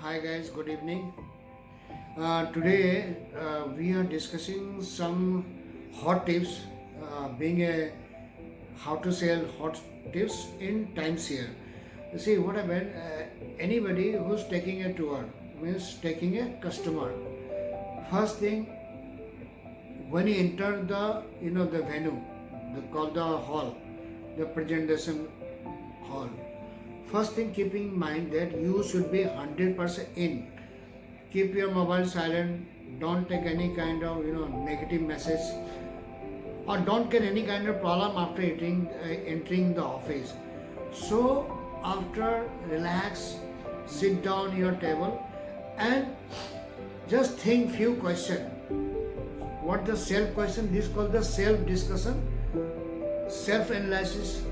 Hi guys, good evening. Today we are discussing some hot tips, being a how to sell hot tips in times here. You see what I meant? Anybody who's taking a tour means taking a customer. First thing, when you enter the venue, called the hall, the presentation hall. First thing, keep in mind that you should be 100% in. Keep your mobile silent. Don't take any kind of negative message, or don't get any kind of problem after entering the office. So after, relax, sit down your table, and just think few questions. What the self question? This is called the self discussion, self analysis,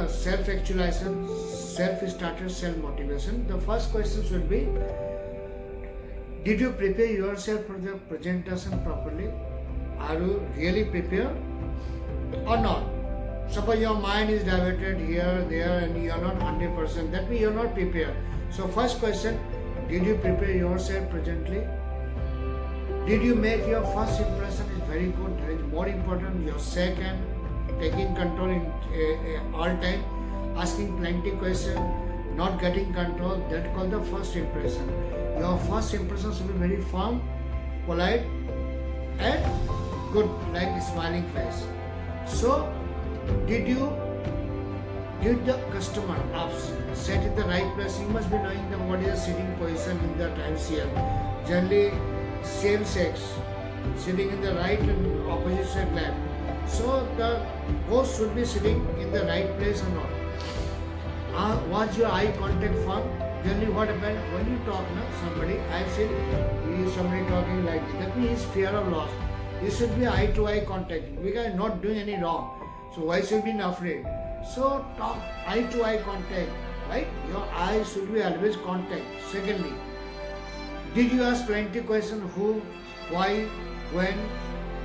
self actualization, self starter, self motivation. The first question should be: did you prepare yourself for the presentation properly? Are you really prepared or not? Suppose your mind is diverted here, there, and you are not 100%. That means you are not prepared. So first question: did you prepare yourself presently? Did you make your first impression is very good? That is more important. Your second, taking control in all time, asking plenty questions, not getting control. That called the first impression. Your first impression should be very firm, polite, and good, like a smiling face. So, did the customer set in the right place? You must be knowing what is the sitting position in the times here. Generally, same sex sitting in the right and opposite left. So the host should be sitting in the right place or not. Was your eye contact firm? Generally, what happens when you talk to somebody? I've seen somebody talking like this. That means fear of loss. You should be eye to eye contact. We are not doing any wrong. So why should we be afraid? So talk eye to eye contact, right? Your eyes should be always contact. Secondly, did you ask plenty questions? Who, why, when,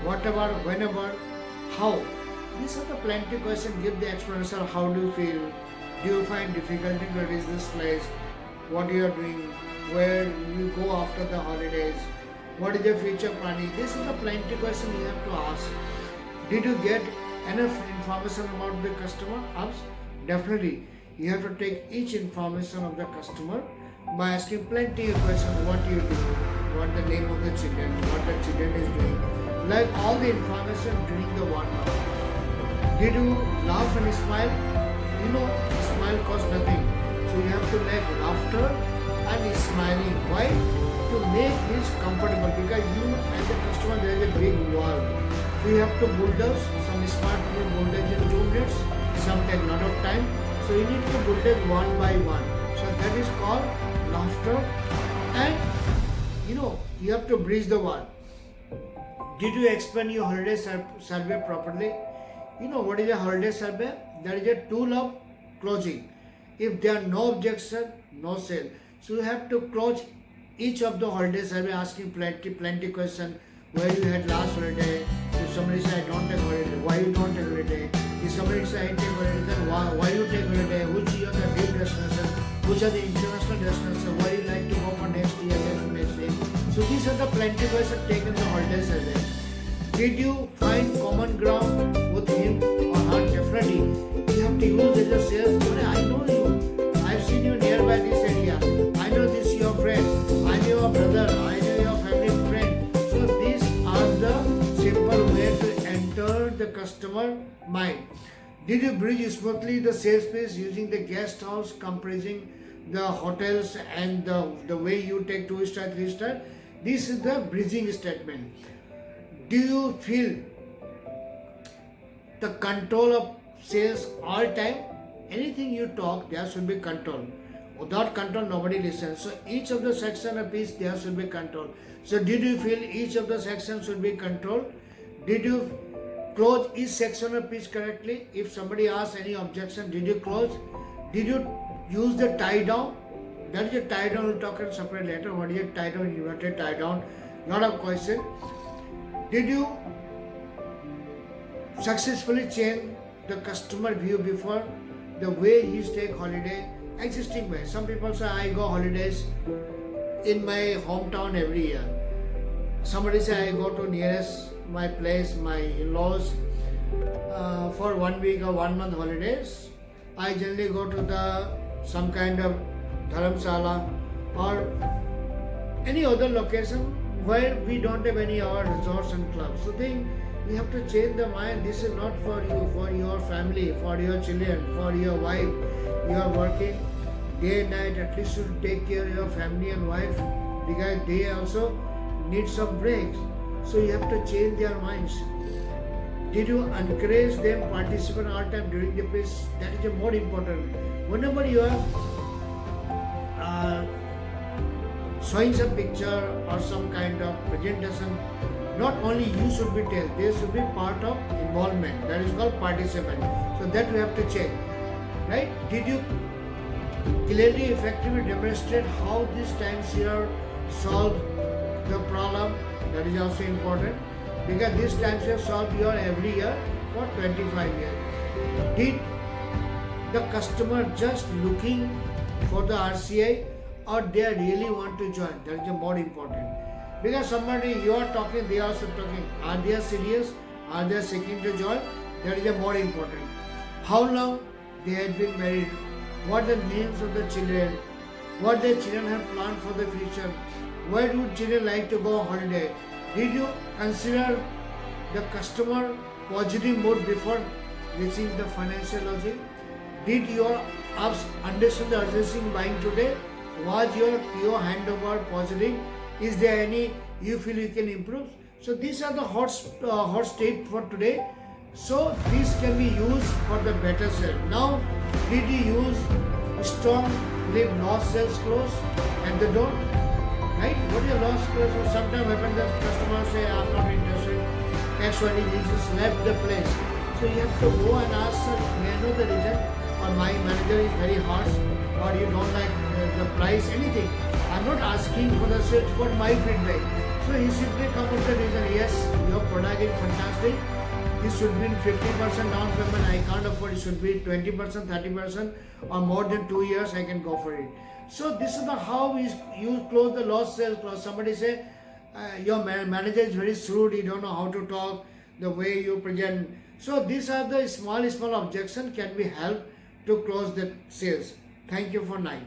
whatever, whenever, how? These are the plenty questions. Give the explanation. How do you feel? Do you find difficulty to reach this place? What you are doing? Where you go after the holidays? What is your future planning? These are the plenty questions you have to ask. Did you get enough information about the customer? Definitely. You have to take each information of the customer by asking plenty of questions. What you do? What the name of the children? What the children is doing? Like all the information during the 1 hour. Did you laugh and smile? Smile costs nothing. So you have to make laughter and smiling. Why? To make it comfortable, because you and the customer, there is a big wall. So you have to bulldoze. Some smart people bulldoze in 2 minutes. Some take a lot of time. So you need to bulldoze one by one. So that is called laughter. And you have to bridge the wall. Did you explain your holiday survey properly? What is a holiday survey? That is a tool of closing. If there are no objection, no sale. So you have to close each of the holiday survey, asking plenty questions. Where you had last holiday? If somebody say I don't take holiday, why you don't take holiday? If somebody say I take holiday, then why you take holiday? Which are the deep destination? Which are the international destinations? Where you like to go for next year, next year? So these are the plenty questions taken the holiday survey. Did you find common ground with him or her? Definitely. You have to use as a sales. I know you. I've seen you nearby this area. I know this is your friend. I know your brother. I know your family friend. So these are the simple way to enter the customer mind. Did you bridge smoothly the sales pitch using the guest house, comprising the hotels, and the way you take 2-star, 3-star? This is the bridging statement. Do you feel the control of sales all time? Anything you talk, there should be control. Without control, nobody listens. So each of the section of piece, there should be control. So did you feel each of the sections should be controlled? Did you close each section of piece correctly? If somebody asks any objection, did you close? Did you use the tie down? That is a tie down. We'll talk in separate later. What is a tie down? Inverted tie down. Lot of question. Did you successfully change the customer view before the way he take holiday? Existing way. Some people say I go holidays in my hometown every year. Somebody say I go to nearest my place, my in-laws, for 1 week or 1 month holidays. I generally go to the some kind of dharamsala or any other location where we don't have any our resorts and clubs. So then we have to change the mind. This is not for you, for your family, for your children, for your wife. You are working day and night. At least you take care of your family and wife because they also need some breaks. So you have to change their minds. Did you encourage them participate all time during the piece? That is more important. Whenever you are showing some picture or some kind of presentation, not only you should be tell, there should be part of involvement. That is called participant. So that we have to check, right? Did you clearly, effectively demonstrate how these times here solve the problem? That is also important because these times here solve your every year for 25 years. Did the customer just looking for the RCI or they really want to join? That is more important. Because somebody you are talking, they are also talking. Are they serious? Are they seeking to join? That is more important. How long they had been married? What are the names of the children? What their children have planned for the future? Where would children like to go on holiday? Did you consider the customer positive mood before reaching the financial logic? Did your apps understand the urgency in buying today? Was your PO handover positive? Is there any you feel you can improve? So these are the hot state for today. So these can be used for the better sale. Now, did you use strong leave lost sales close at the door? Right? What is your lost close? So sometimes happen that customers say I'm not interested. Actually he just left the place. So you have to go and ask, sir, may I know the reason? Or my manager is very harsh, or you don't like the price, anything. I'm not asking for the sales, for my feedback. So he simply come with the reason, yes, your product is fantastic. This should be 50% down payment. I can't afford it. Should be 20%, 30%, or more than 2 years. I can go for it. So this is the how you close the lost sales clause. Somebody say your manager is very shrewd. You don't know how to talk, the way you present. So these are the small objection can be helped to close the sales. Thank you for now.